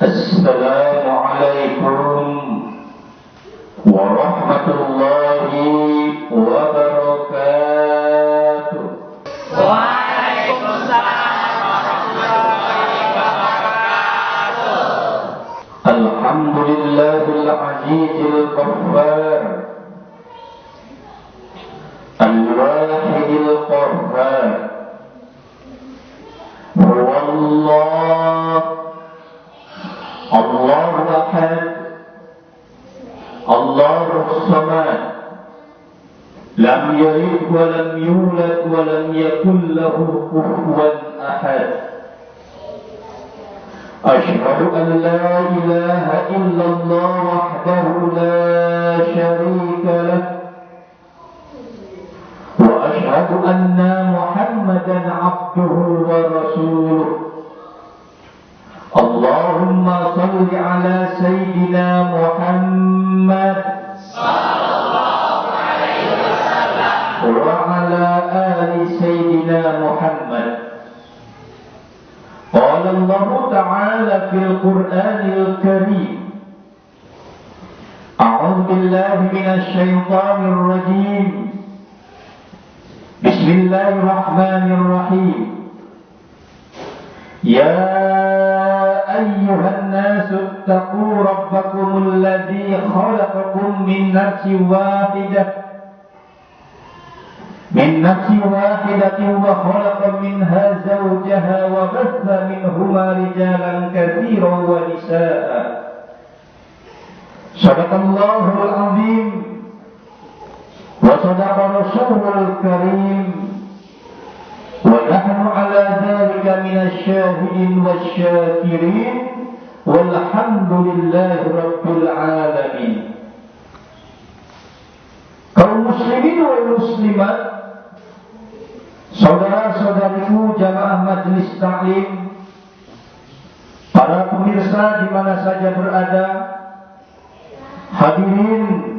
Assalamualaikum warahmatullahi wabarakatuh. Waalaikumsalam warahmatullahi wabarakatuh. Alhamdulillahil azizil ghaffar, al-wahidil qahhar. Huwallah, Allahu ahad, Allahus samad, lam yalid wa lam yulad wa lam yakul lahu kufuwan ahad. Asyhadu an la ilaha illallah wahdahu la syarika lah, wa asyhadu anna Muhammadan abduhu wa rasuluh. Allahumma salli ala Sayyidina Muhammad Sallallahu alaihi wasallam wa ala ali Sayyidina Muhammad. Qala Allah Ta'ala fil Qur'anil Karim, A'udzu billahi minasy syaithanir rajim. Bismillahirrahmanirrahim. Ya ayyuhan nasu ittaqu rabbakumul ladzi khalaqakum min nafsin wahidatin wa khalaqa minha zawjaha wa batha minhuma rijalan katsiran wa nisaa'a. Shadaqallahul azim wa shadaqa rasulul karim. ونحن على ذلك من الشاهدين والشاكرين والحمد لله رب العالمين. Kaum muslimin wal muslimat, saudara-saudariku jamaah majelis taklim, para pemirsa di mana saja berada, hadirin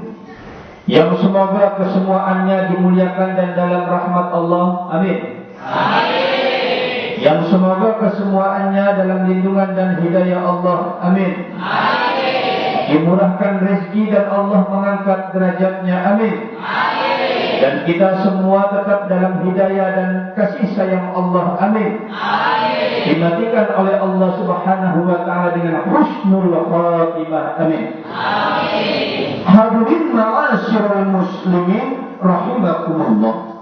yang semoga kesemuaannya dimuliakan dan dalam rahmat Allah, amin. Amin. Yang semoga kesemuaannya dalam lindungan dan hidayah Allah, amin. Amin. Dimurahkan rezeki dan Allah mengangkat derajatnya, amin. Amin. Dan kita semua tetap dalam hidayah dan kasih sayang Allah, amin. Amin. Dimatikan oleh Allah Subhanahu wa ta'ala dengan husnul khatimah, amin. Amin. Hadirin ma'asyiral muslimin rahimakumullah.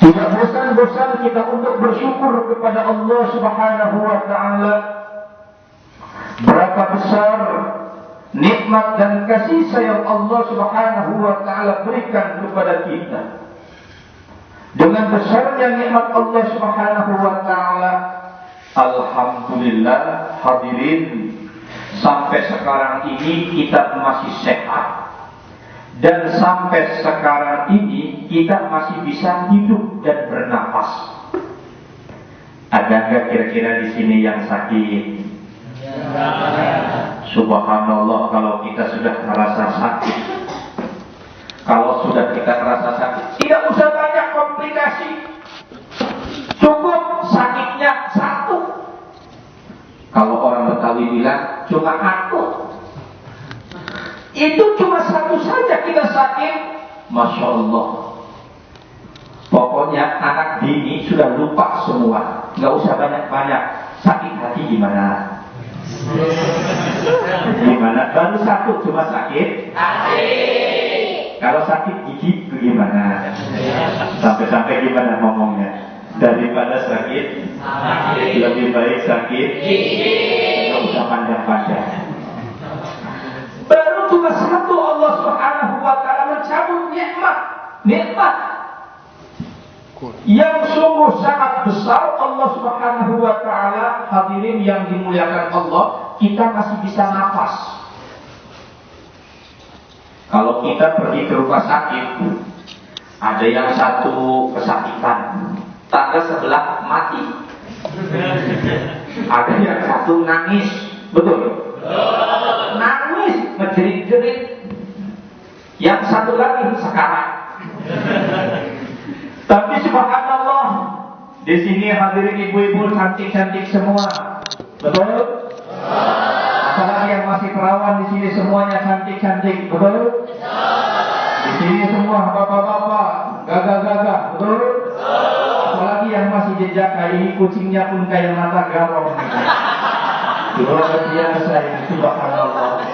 Tidak bosan-bosan kita untuk bersyukur kepada Allah Subhanahu wa ta'ala. Berapa besar nikmat dan kasih sayang Allah Subhanahu wa ta'ala berikan kepada kita. Dengan besarnya nikmat Allah Subhanahu wa ta'ala, alhamdulillah hadirin, sampai sekarang ini kita masih sehat. Dan sampai sekarang ini kita masih bisa hidup dan bernapas. Ada nggak kira-kira di sini yang sakit? Ya. Subhanallah, kalau kita sudah merasa sakit, kalau sudah kita merasa sakit, tidak usah banyak komplikasi. Cukup sakitnya satu. Kalau orang Betawi bilang cuma akut. Itu cuma satu saja kita sakit, Masya Allah. Pokoknya anak bini sudah lupa semua, nggak usah banyak-banyak. Sakit hati gimana? Gimana? Baru satu cuma sakit hati. Kalau sakit gigi itu gimana? Sampai-sampai gimana ngomongnya? Daripada sakit hati, lebih baik sakit gigi. Nggak usah panjang-panjang. Baru cuma satu, Allah Subhanahu wa ta'ala mencabut nikmat yang sungguh sangat besar. Allah Subhanahu wa ta'ala, hadirin yang dimuliakan Allah, kita masih bisa nafas. Kalau kita pergi ke rumah sakit, ada yang satu kesakitan, tangga sebelah mati, ada yang satu nangis, betul? Nangis, menjerit-jerit. Yang satu lagi sekarat. Tapi subhanallah, di sini hadirin ibu-ibu cantik-cantik semua, betul? masih perawan di sini semuanya cantik-cantik, betul? Di sini semua bapak-bapak gagah-gagah, betul? Apalagi yang masih jejaka ini kucingnya pun kayak mata garong. Luar biasa ini, subhanallah.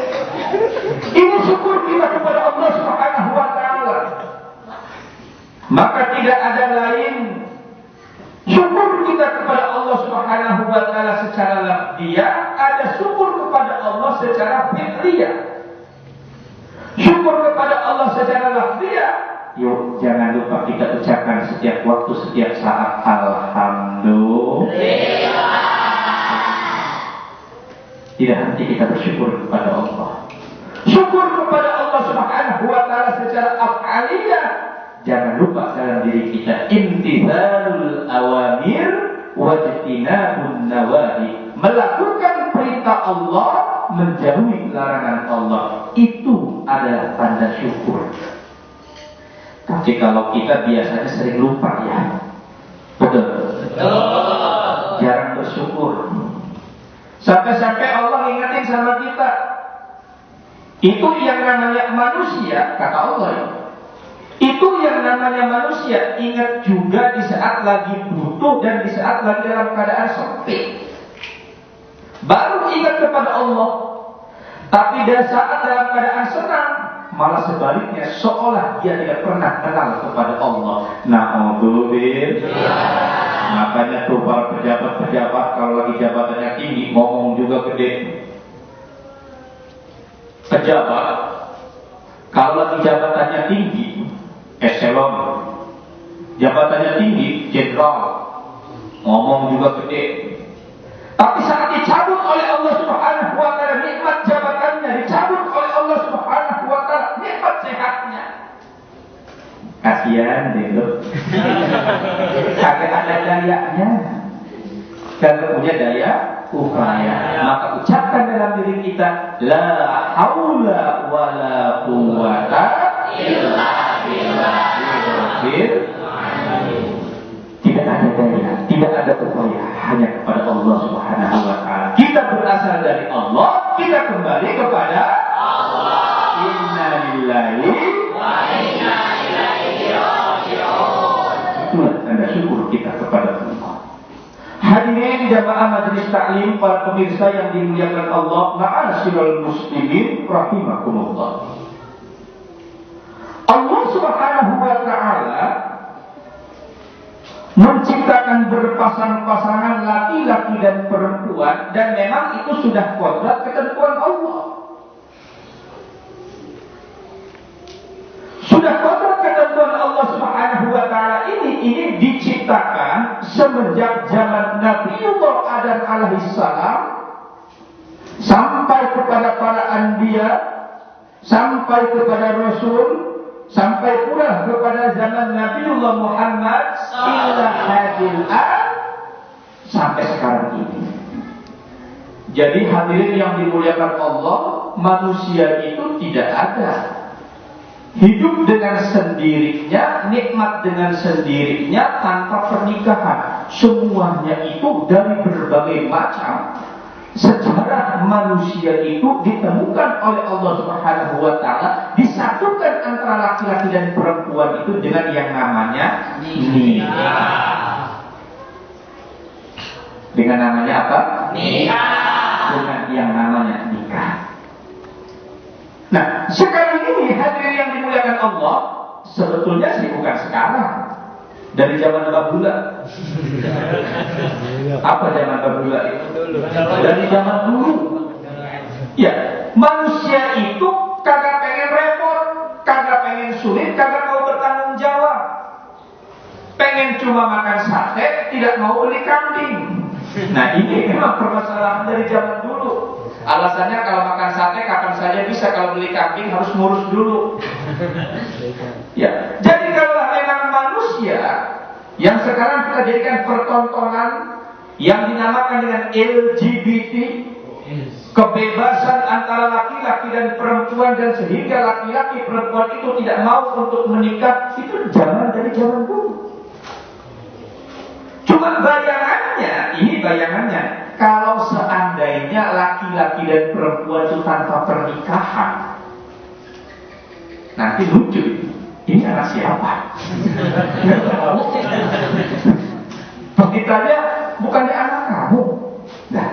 Ini syukur kita kepada Allah Subhanahu wa taala. Maka tidak ada lain syukur kita kepada Allah Subhanahu wa taala secara lafziyah, ada syukur kepada Allah secara fitriyah. Syukur kepada Allah secara lafziyah, yuk jangan lupa kita ucapkan setiap waktu, setiap saat alhamdulillah. Tidak henti kita bersyukur kepada Allah. Syukur kepada Allah Subhanahu wa taala secara af'aliyah. Jangan lupa dalam diri kita imtithalul awamir wajtinabun nawahi. Melakukan perintah Allah, menjauhi larangan Allah. Itu adalah tanda syukur. Tapi kalau kita biasanya sering lupa ya. Betul. Jarang bersyukur. Sampai-sampai Allah ingatin sama kita. Itu yang namanya manusia, kata Allah. Itu yang namanya manusia. Ingat juga di saat lagi butuh dan di saat lagi dalam keadaan sempit. Baru ingat kepada Allah. Tapi di saat dalam keadaan senang, malah sebaliknya seolah dia tidak pernah kenal kepada Allah. Na'udzubillah. Makanya tuh para pejabat-pejabat kalau lagi jabatannya tinggi ngomong juga gede. Pejabat kalau lagi jabatannya tinggi, eselon, jabatannya tinggi, jenderal, ngomong juga gede. Tapi saat dicabut oleh Allah Subhanahu wa taala nikmat jabatannya, dicabut oleh Allah Subhanahu wa taala nikmat sehatnya. Kasihan deh lo. Kagak ada dayanya. Kagak punya daya upaya. Maka ucapkan dalam diri kita la haula wala quwwata illa billah. Tidak ada daya, tidak ada upaya, hanya kepada Allah Subhanahu wa taala. Kita berasal dari Allah, kita kembali kepada Allah. Inna lillahi wa inna ilaihi raji'un. Itulah tanda syukur kita kepada Allah. Hadirin jamaah majelis taklim, para pemirsa yang dimuliakan Allah, ma'asyiral muslimin rahimakumullah. Allah Subhanahu wa taala menciptakan berpasang-pasangan laki-laki dan perempuan, dan memang itu sudah kodrat ketentuan Allah. Sudah kodrat ketentuan Allah Subhanahu wa taala ini diciptakan semenjak zaman Nabiullah Adam alaihissalam sampai kepada para anbiya, sampai kepada Rasul, sampai pula kepada zaman Nabiullah Muhammad ila hadil sampai sekarang ini. Jadi hadirin yang dimuliakan Allah, manusia itu tidak ada hidup dengan sendirinya, nikmat dengan sendirinya tanpa pernikahan. Semuanya itu dari berbagai macam sejarah manusia itu ditemukan oleh Allah Subhanahu wa taala, disatukan antara laki-laki dan perempuan itu dengan yang namanya nikah. Dengan namanya apa? Nikah. Dengan yang namanya nikah. Nah, sekarang ini hadirin yang dimuliakan Allah, sebetulnya sih bukan sekarang. Dari zaman Babula. Apa zaman Babula itu? Dari zaman dulu. Ya, manusia itu kagak pengen repot, kagak pengen sulit, kagak mau bertanggung jawab. Pengen cuma makan sate, tidak mau beli kambing. Nah, ini memang permasalahan dari zaman dulu. Alasannya kalau makan sate kapan saja bisa, kalau beli kambing harus ngurus dulu. Ya, jadi kalau memang manusia yang sekarang kita jadikan pertontonan yang dinamakan dengan LGBT, kebebasan antara laki-laki dan perempuan, dan sehingga laki-laki perempuan itu tidak mau untuk menikah, itu zaman dari zaman dulu. Cuma bayangannya, ini bayangannya, kalau seandainya laki-laki dan perempuan itu tanpa pernikahan, nanti lucu. Ini anak siapa? Ditanya, bukan anak kamu. Nah,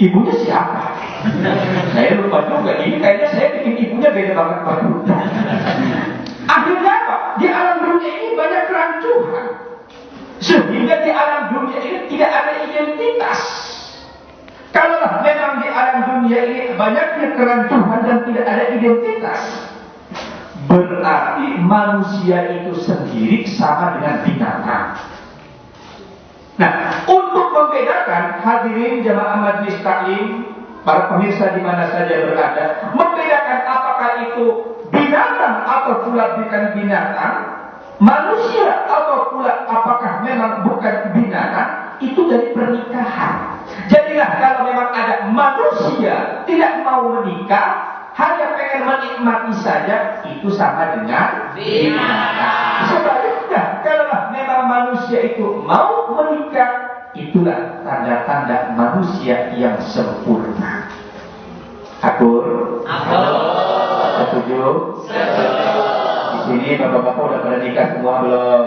ibunya siapa? Saya lupa juga. Ini kayaknya saya bikin ibunya beda banget Pak. Akhirnya apa? Di alam dunia ini banyak kerancuan. Sehingga di alam dunia ini tidak ada identitas. Kalau memang di alam dunia ini banyaknya kerancuan dan tidak ada identitas, berarti manusia itu sendiri sama dengan binatang. Nah, untuk membedakan, hadirin jamaah majelis taklim, para pemirsa di mana saja berada, membedakan apakah itu binatang atau pula bukan binatang, manusia atau pula apakah memang bukan binatang, itu dari pernikahan. Jadilah kalau memang ada manusia tidak mau menikah, hanya pengen menikmati saja, itu sama dengan binatang. Sebaliknya, kalau memang manusia itu mau menikah, itulah tanda-tanda manusia yang sempurna. Akur? Setuju? Di sini bapak-bapak udah pada nikah semua belum?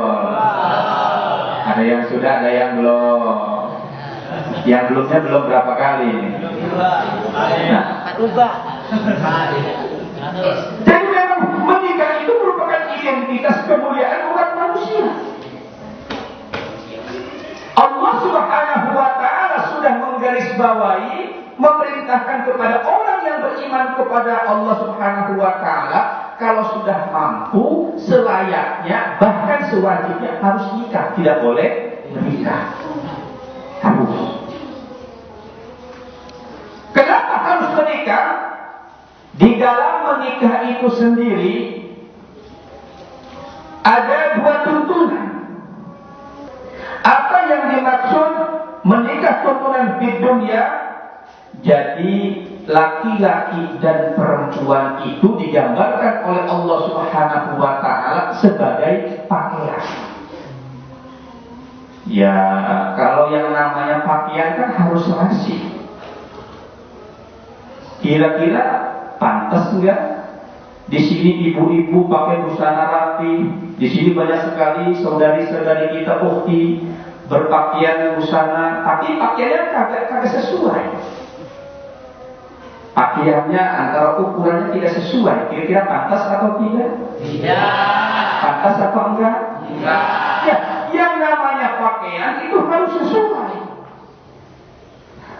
Ada yang sudah, ada yang belum. Yang belumnya belum berapa kali? Nah, jadi memang menikah itu merupakan identitas kemuliaan umat manusia. Allah Subhanahu wa ta'ala sudah menggarisbawahi, memerintahkan kepada orang yang beriman kepada Allah Subhanahu wa ta'ala, kalau sudah mampu, selayaknya, bahkan sewajibnya harus nikah, tidak boleh menikah. Harus. Kenapa harus menikah? Di dalam menikah itu sendiri ada dua tuntunan. Apa yang dimaksud menikah tuntunan di dunia? Jadi laki-laki dan perempuan itu digambarkan oleh Allah Subhanahu wa ta'ala sebagai pakaian. Ya, kalau yang namanya pakaian kan harus rapi. Kira-kira pantas enggak? Di sini ibu-ibu pakai busana rapi, di sini banyak sekali saudari-saudari kita ukti berpakaian busana, tapi pakaiannya kagak sesuai. Pakaiannya antara ukurannya tidak sesuai. Kira-kira pantas atau tidak? Tidak. Pantas atau enggak? Enggak. Ya, yang namanya pakaian itu harus sesuai.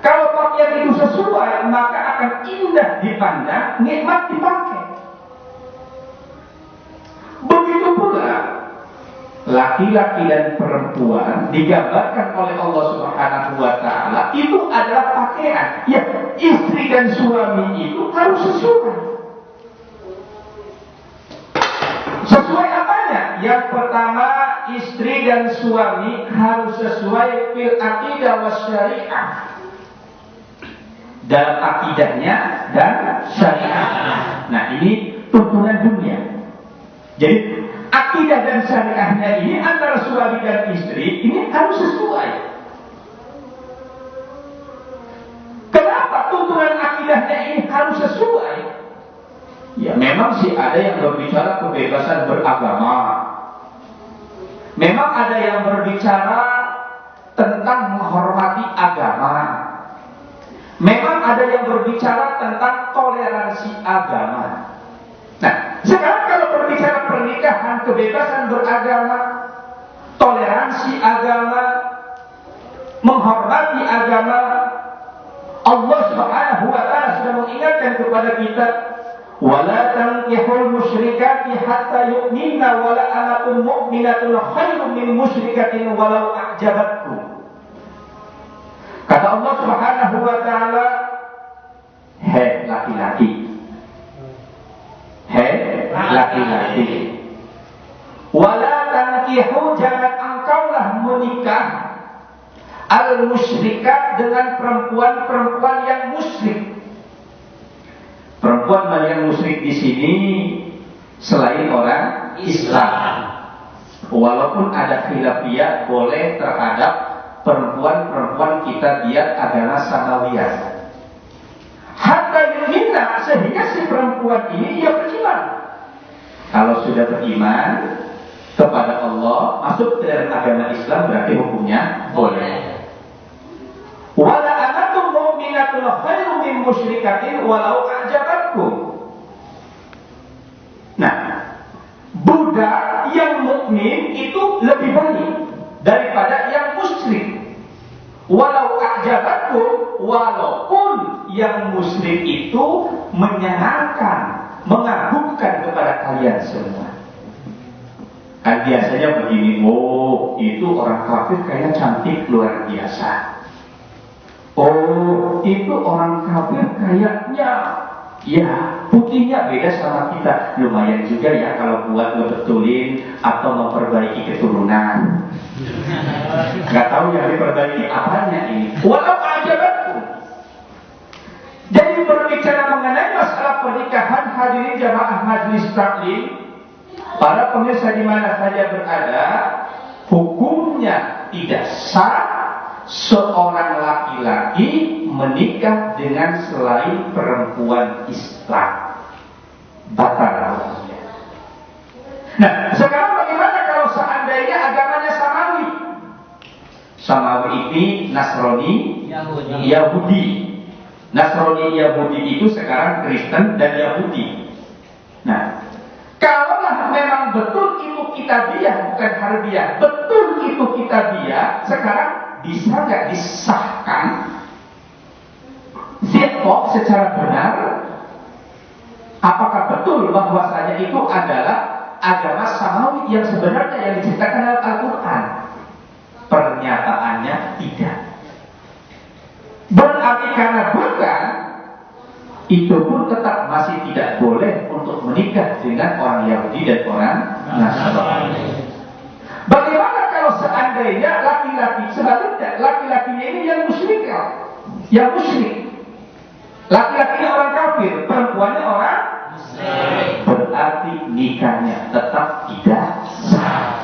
Kalau pakaian itu sesuai, maka akan indah dipandang, nikmat dipakai. Begitu pula laki-laki dan perempuan digambarkan oleh Allah Subhanahu wa ta'ala itu adalah pakaian. Ya, istri dan suami itu harus sesuai. Sesuai apanya? Yang pertama, istri dan suami harus sesuai fil aqidah was syariah. Dalam akidahnya dan syariah. Nah, ini tuntunan dunia. Jadi akidah dan syariahnya ini antara suami dan istri ini harus sesuai. Kenapa tuntunan akidahnya ini harus sesuai? Ya memang sih ada yang berbicara kebebasan beragama. Memang ada yang berbicara tentang menghormati agama. Memang ada yang berbicara tentang toleransi agama. Nah, sekarang kalau berbicara pernikahan, kebebasan beragama, toleransi agama, menghormati agama, Allah Subhanahu wa ta'ala sudah mengingatkan kepada kita, wala tankihul musyrikati hatta yu'minna wala amatun mu'minatun khairun min musyrikatin walau a'jabatkum. Kata Allah Subhanahu wa ta'ala, hei laki-laki, hei laki-laki, wala tankihu, jangan engkaulah menikah al-musyrikat dengan perempuan-perempuan yang musyrik. Perempuan yang musyrik di sini selain orang Islam. Walaupun ada khilafiyah boleh terhadap perempuan-perempuan kita biar agama samawiyah. Hatta yu'minna, sehingga si perempuan ini ia beriman. Kalau sudah beriman kepada Allah, masuk ke dalam agama Islam, berarti hukumnya boleh. Wala amatum mu'minatun khairum min musyrikatin walau a'jabatkum. Nah, budak yang mukmin itu lebih baik daripada yang musyrik. Walau a'jabatkum, walaupun yang musyrik itu menyenangkan, mengagumkan kepada kalian semua. Kan biasanya begini, oh itu orang kafir kayaknya cantik luar biasa. Oh, itu orang kafir kayaknya, ya putihnya beda sama kita. Lumayan juga ya kalau buat ngebetulin atau memperbaiki keturunan. Gak tahu yang diperbaiki apanya ini. Walau ajabatku. Jadi berbicara mengenai masalah pernikahan, hadirin jamaah majelis taklim, para pemirsa di mana saja berada, hukumnya tidak sah seorang laki-laki menikah dengan selain perempuan Islam. Batal hukumnya. Nah, sekarang bagaimana kalau seandainya agamanya Samawi? Samawi ini Nasrani, Yahudi. Nasrani Yahudi itu sekarang Kristen dan Yahudi. Nah, kalaulah memang betul itu kitabiah bukan harbiah, betul itu kitabiah, sekarang bisa nggak disahkan zikok secara benar? Apakah betul bahwasanya itu adalah agama Samawi yang sebenarnya yang diceritakan dalam Al-Quran? Pernyataannya tidak. Berarti karena bukan, itu pun tetap masih tidak boleh untuk menikah dengan orang Yahudi dan orang Nasrani. Bagaimana kalau seandainya laki-laki sebaliknya, laki-lakinya ini yang musyrik, yang musyrik, laki-lakinya orang kafir, perempuannya orang musyrik, berarti nikahnya tetap tidak sah.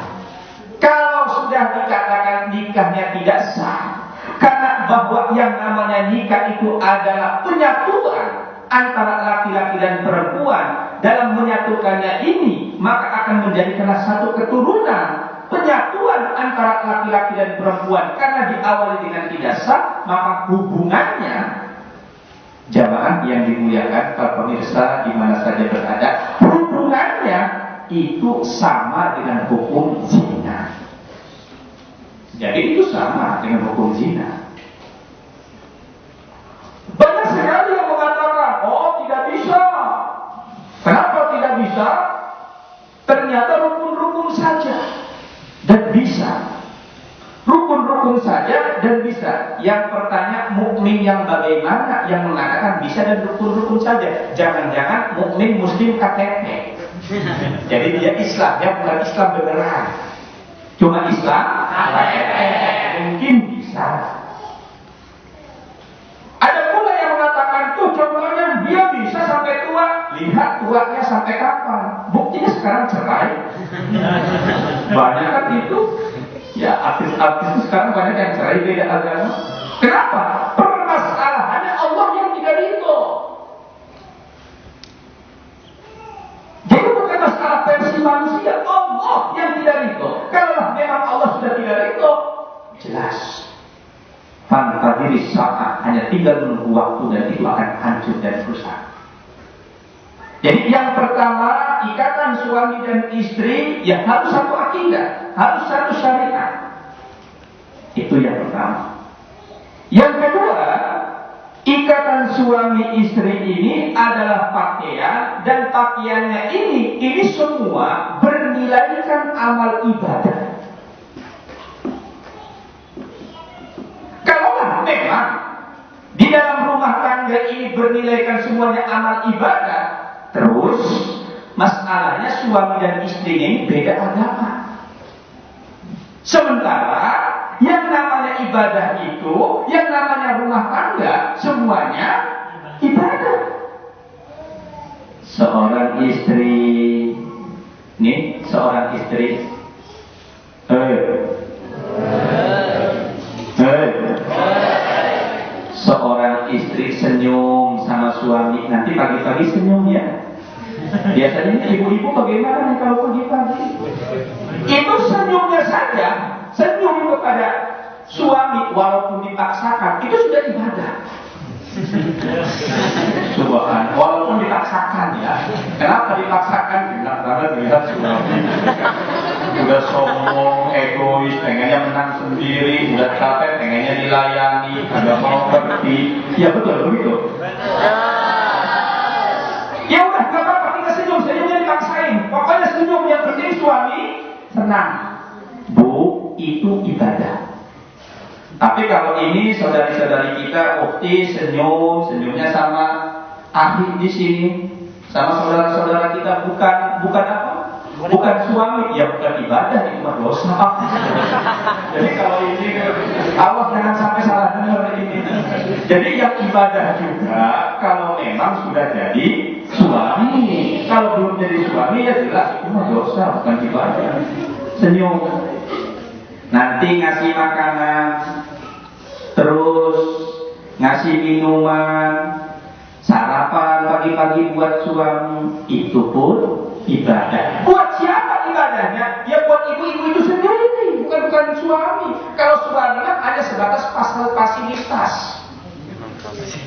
Kalau sudah dikatakan nikahnya tidak sah, karena bahwa yang namanya nikah itu adalah penyatuan antara laki-laki dan perempuan. Dalam menyatukannya ini, maka akan menjadikan satu keturunan. Penyatuan antara laki-laki dan perempuan karena diawali dengan tidak sah, maka hubungannya, jamaah yang dimuliakan, para pemirsa di mana saja berada, hubungannya itu sama dengan hukum zina. Jadi itu sama dengan hukum zina. Banyak sekali yang mengatakan, oh tidak bisa. Kenapa tidak bisa? Ternyata rukun-rukun saja dan bisa. Rukun-rukun saja dan bisa. Yang pertanyaan, mukmin yang bagaimana yang mengatakan bisa dan rukun-rukun saja? Jangan-jangan mukmin muslim KTP. Jadi dia Islamnya bukan Islam beneran, cuma Islam KTP. Mungkin bisa. Ada pula yang mengatakan tuh contohnya dia bisa sampai tua. Lihat tuanya sampai kapan? Buktinya sekarang cerai. Banyak kan itu. Ya artis-artis itu sekarang banyak yang cerai beda agama. Kenapa? Permasalahannya Allah yang tidak ridho. Jadi bukan masalah versi manusia, Allah yang tidak ridho. Kalau memang Allah sudah tidak ridho, jelas. Fantadiri saat hanya tinggal menunggu waktu dan itu akan hancur dan rusak. Jadi yang pertama, ikatan suami dan istri ya harus satu akidah, harus satu syariat. Itu yang pertama. Yang kedua, ikatan suami istri ini adalah pakaian, dan pakaiannya ini semua bernilaikan amal ibadah. Kalaulah memang di dalam rumah tangga ini bernilaikan semuanya amal ibadah, terus masalahnya suami dan istrinya ini beda agama. Sementara yang namanya ibadah itu, yang namanya rumah tangga, semuanya ibadah. Seorang istri, pagi-pagi senyum ya. Biasanya ibu-ibu bagaimana nih kalau pagi-pagi? Itu senyumnya saja, senyum kepada suami walaupun dipaksakan, itu sudah ibadah. Subhan, walaupun dipaksakan ya. Kenapa dipaksakan? Enak banget lihat suami udah sombong, egois, pengennya menang sendiri, udah capek, pengennya dilayani, agak mau ngerti. Ya betul begitu. Ya udah, nggak apa-apa, kita senyum, senyumnya dipaksain. Pokoknya senyum, yang penting suami senang. Bu, itu ibadah. Tapi kalau ini saudari-saudari kita, ukti senyum, senyumnya sama ahli di sini, sama saudara-saudara kita, bukan apa? Bukan suami, ya bukan ibadah, itu mah dosa. Jadi kalau ini, Allah jangan sampai salah dengar ini. Jadi yang ibadah juga kalau memang sudah jadi suami. Kalau belum jadi suami ya jelas itu mah dosa, bukan ibadah. Senyum. Nanti ngasih makanan, terus ngasih minuman, sarapan pagi-pagi buat suami, itu pun ibadah. Buat siapa ibadahnya? Ya buat ibu-ibu itu sendiri, bukan suami. Kalau suami kan hanya sebatas fasilitas.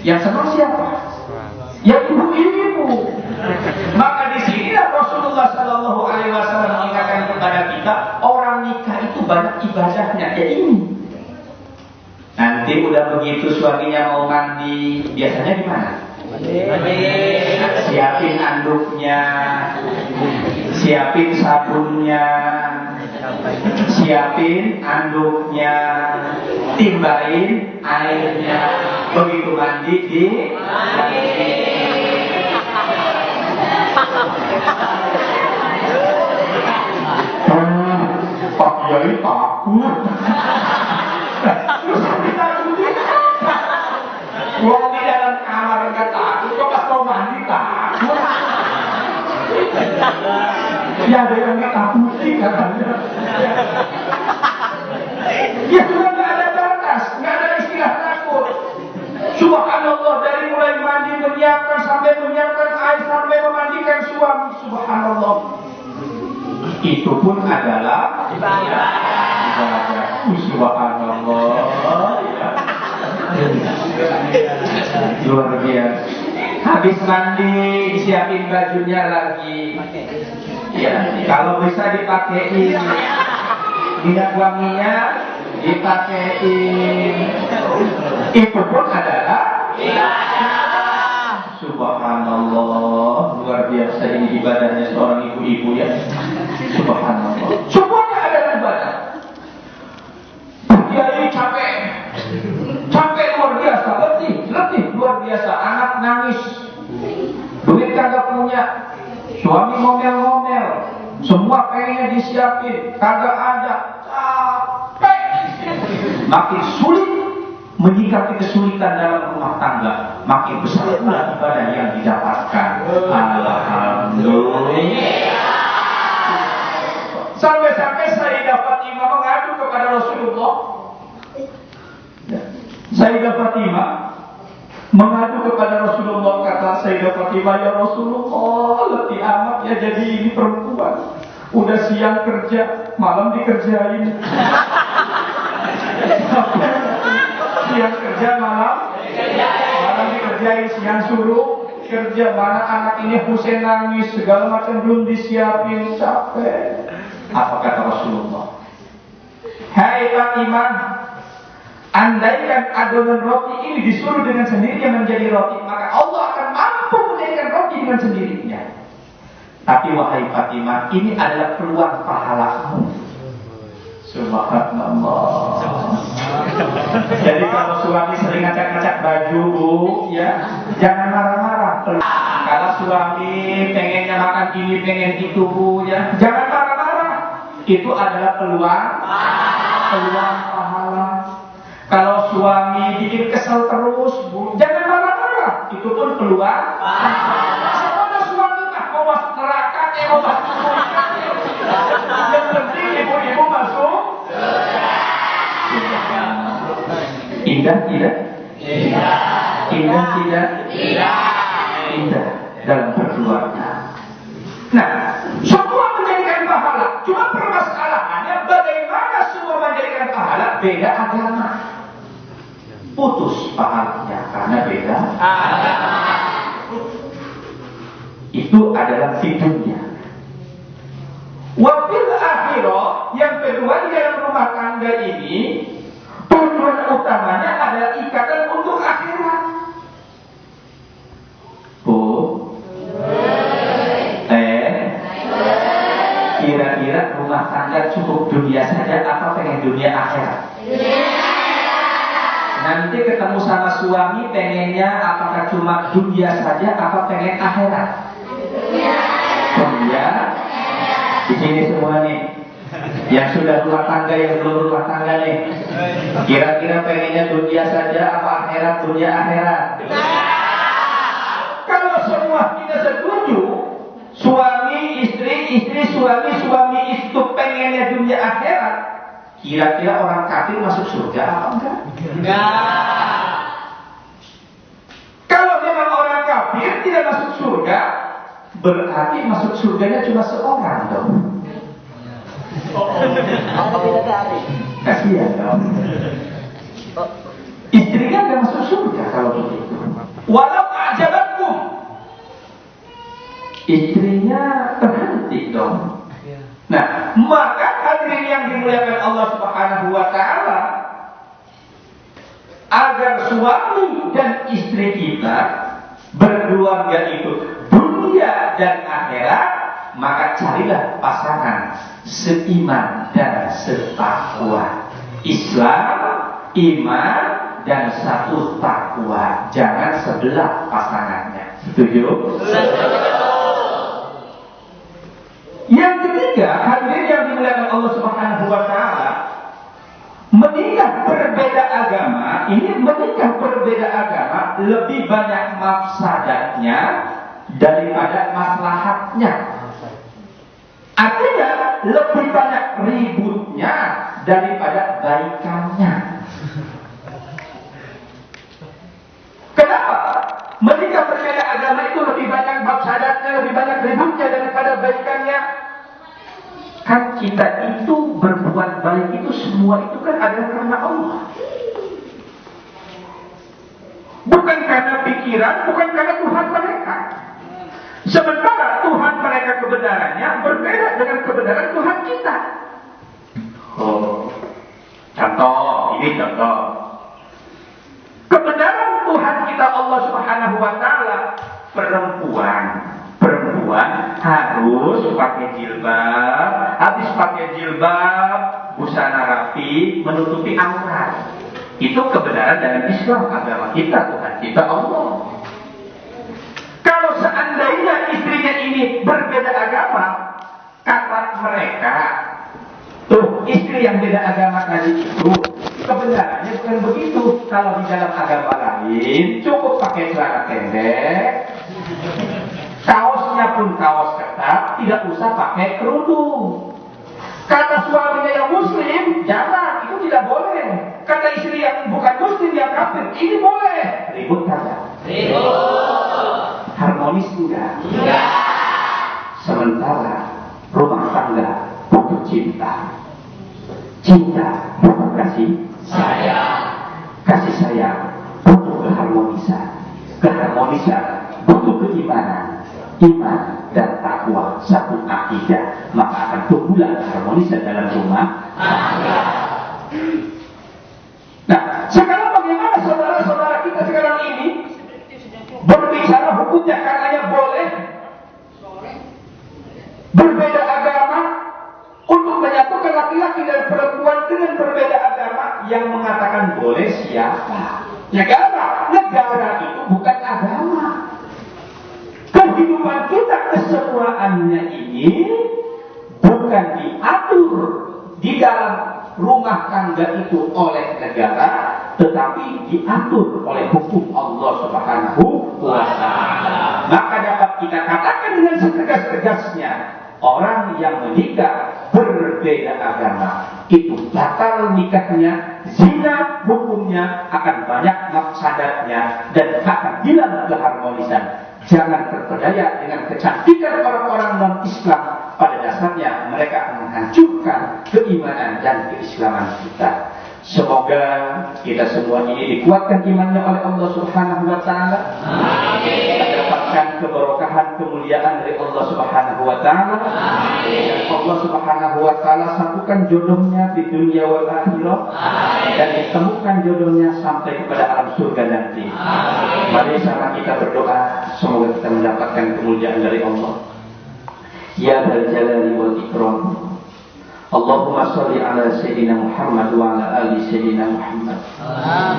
Yang senang siapa? Ya ibu-ibu. Maka di sinilah Rasulullah Shallallahu Alaihi Wasallam mengingatkan kepada kita, orang nikah itu banyak ibadahnya. Ya ini. Nanti udah begitu suaminya mau mandi, biasanya gimana? Siapin anduknya, siapin sabunnya, siapin anduknya, timbain airnya. Begitu mandi di Pak Yai takut. Wong di dalam kamar enggak takut, kok pas mau mandi takut. Ya ada yang enggak takut sih katanya. Ya sudah enggak ada batas, enggak ada istilah takut. Subhanallah, dari mulai mandi menyiapkan sampai menyiapkan air sampai memandikan suami, subhanallah. Itu pun adalah ibadah. Subhanallah. Luar biasa. Habis mandi, siapin bajunya lagi. Ya, kalau bisa dipakein minyak wanginya, dipakein. Itu pun adalah ibadah. Subhanallah, luar biasa ini ibadahnya seorang ibu-ibu ya. Subhanallah. Semuanya adalah ibadah. Dia ini capek luar biasa, letih luar biasa. Anak nangis, duit kagak punya, suami ngomel-ngomel, semua pengennya disiapin, kagak ada, capek. Makin sulit menyikapi kesulitan dalam rumah tangga, makin besar pula ibadah yang didapatkan. Alhamdulillah. Sampai-sampai Sayyidah Fatimah mengadu kepada Rasulullah. Sayyidah Fatimah mengadu kepada Rasulullah, kata Sayyidah Fatimah, ya Rasulullah, letih amat ya jadi ini perempuan. Udah siang kerja, malam dikerjain. Siang kerja, malam dikerjain, siang suruh kerja, mana anak ini Husain nangis, segala macam belum disiapin, capek. Apa kata Rasulullah? Hai Fatimah, andaikan adonan roti ini disuruh dengan sendirinya menjadi roti, maka Allah akan mampu menjadikan roti dengan sendirinya. Tapi wahai Fatimah, ini adalah peluang pahalamu. Subhanallah. Jadi kalau suami sering ngacak-ngacak baju, Bu, ya, jangan marah-marah. Kalau suami pengennya makan ini, pengen itu, Bu, ya, jangan marah-marah. Itu adalah peluang pahala. Kalau suami bikin kesel terus, Bu, jangan marah-marah. Itu pun peluang pahala. Semoga suami tak mau masuk neraka, mau masuk surga. Yang penting ibu-ibu masuk. Indah tidak? Indah tidak? Indah. dalam berkeluarga. Nah, semua menjadikan pahala. Cuma permasalahannya bagaimana semua menjadikan pahala beda agama. Putus pahalanya karena beda agama. Itu adalah di dunia. Wafil akhirah, yang kedua di dalam rumah tangga ini, tujuan utamanya adalah ikatan untuk akhirat. Bu, kira-kira rumah tangga cukup dunia saja apa pengen dunia akhirat? Nanti ketemu sama suami pengennya apakah cuma dunia saja apa pengen akhirat? Dunia. Di sini semua nih, yang sudah rumah tangga, yang belum rumah tangga nih, kira-kira pengennya dunia saja apa akhirat? Dunia akhirat. Kalau semua kita setuju, suami istri, istri suami, suami itu pengennya dunia akhirat, kira-kira orang kafir masuk surga apa enggak? Enggak. Kalau memang orang kafir tidak masuk surga, berarti masuk surganya cuma seorang dong. Kasihan dong. Istrinya nggak masuk surga kalau begitu. Walau ajabatkum, istrinya terhenti dong. Nah, maka hadirin yang dimuliakan Allah Subhanahu wa taala, agar suami dan istri kita berkeluarga itu dunia dan akhirat, maka carilah pasangan seiman dan setakwa. Islam, iman, dan satu takwa. Jangan sebelah pasangannya. Setuju? Yang ketiga, hadirin yang dimuliakan Allah Subhanahu wa taala, menikah berbeda agama, ini menikah berbeda agama lebih banyak mafsadatnya daripada maslahatnya. Artinya lebih banyak ributnya daripada baikannya. Kenapa? Menikah berbeda agama itu lebih banyak mafsadatnya, lebih banyak ributnya daripada baikannya. Kan kita itu berbuat baik itu semua itu kan adalah karena Allah. Bukan karena pikiran, bukan karena Tuhan mereka. Sementara Tuhan mereka kebenarannya berbeda dengan kebenaran Tuhan kita. Oh, contoh, ini contoh. Kebenaran Tuhan kita Allah Subhanahu wa taala, perempuan harus pakai jilbab, habis pakai jilbab, busana rapi, menutupi aurat. Itu kebenaran dalam Islam, agama kita, Tuhan kita Allah. Kalau seandainya istrinya ini berbeda agama, kata mereka, tuh istri yang beda agama tadi itu kebenarannya bukan begitu. Kalau di dalam agama lain cukup pakai celana pendek, kaosnya pun kaos ketat, tidak usah pakai kerudung. Kata suaminya yang muslim, jangan, itu tidak boleh. Kata istri yang bukan muslim, yang kafir, ini boleh. Ribut kagak? Ribut. Harmonis enggak? Enggak. Sementara rumah tangga butuh cinta. Cinta butuh kasih sayang. Kasih sayang butuh keharmonisan. Keharmonisan butuh keimanan. Iman dan takwa satu akidah, maka akan tumbuhlah keharmonisan dalam rumah tangga. Nah, sekarang bagaimana saudara-saudara kita sekarang ini berbicara hukumnya, katanya boleh berbeda agama untuk menyatukan laki-laki dan perempuan dengan berbeda agama. Yang mengatakan boleh siapa? Negara. Negara itu bukan agama. Kehidupan kita kesemuaannya ini bukan diatur di dalam rumah tangga itu oleh negara, tetapi diatur oleh hukum Allah Subhanahu wa taala. Maka dapat kita katakan dengan setegas-tegasnya, orang yang menikah berbeda agama itu batal nikahnya, zina hukumnya, akan banyak mafsadatnya dan akan hilang keharmonisan Jangan terpedaya dengan kecantikan orang-orang non-Islam. Pada dasarnya mereka akan menghancurkan keimanan dan keislaman kita. Semoga kita semua ini dikuatkan imannya oleh Allah Subhanahu wa taala. Mendapatkan keberkahan kemuliaan dari Allah Subhanahu wa taala. Dan Allah Subhanahu wa taala satukan jodohnya di dunia wal akhirah dan ditemukan jodohnya sampai kepada alam surga nanti. Mari sama kita berdoa semoga kita mendapatkan kemuliaan dari Allah. Ya dzal jalali wal ikram. Allahumma shalli ala sayyidina Muhammad wa ala ali sayyidina Muhammad.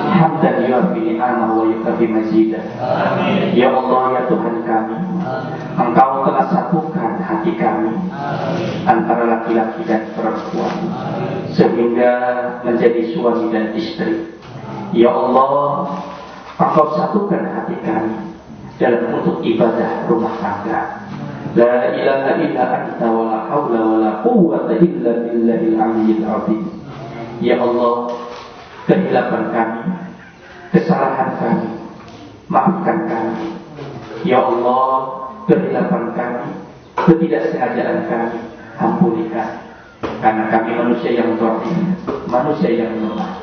Hamdan yuafi ni'amah wa yukafi mazidah. Ya Allah, ya Tuhan kami, Engkau telah satukan hati kami antara laki-laki dan perempuan sehingga menjadi suami dan istri. Ya Allah, Engkau satukan hati kami dalam bentuk ibadah rumah tangga. La ilaha illa anta wa la hawla wa la quwwata illa billahil aliyyil azim. Ya Allah, kehilapan kami, kesalahan kami, maafkan kami. Ya Allah, kehilapan kami, ketidaksengajaan kami, ampuni kami. Karena kami manusia yang dhaif, manusia yang lemah.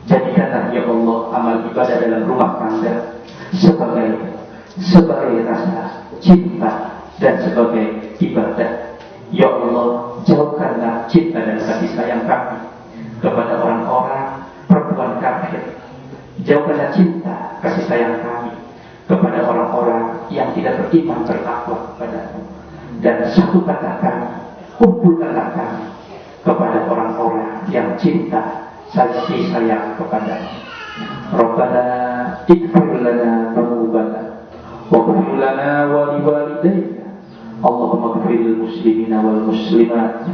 Jadikanlah ya Allah amal ibadah dalam rumah tangga sebagai rasa cinta dan sebagai ibadah. Ya Allah, jauhkanlah cinta dan kasih sayang kami kepada orang-orang perempuan kafir. Jauhkanlah cinta kasih sayang kami kepada orang-orang yang tidak beriman bertakwa kepadamu. Dan satu kata kami, kumpulkanlah kami kepada orang-orang yang cinta kasih sayang kepadamu. Rabbana ighfir lana dzunubana waghfir lana wa liwalidayna. Allahumma ighfir lil muslimina wal muslimat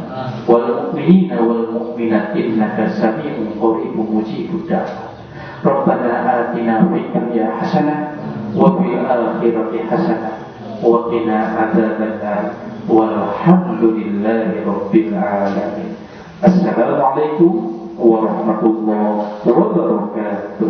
wal mu'minina wal mu'minat innaka samii'un qariibun mujibud da'wah. Rabbana atina fid dunya hasanah wa fil akhirati hasanah wa qina adzabannar. Walhamdulillahi rabbil alamin. Assalamualaikum warahmatullahi wabarakatuh.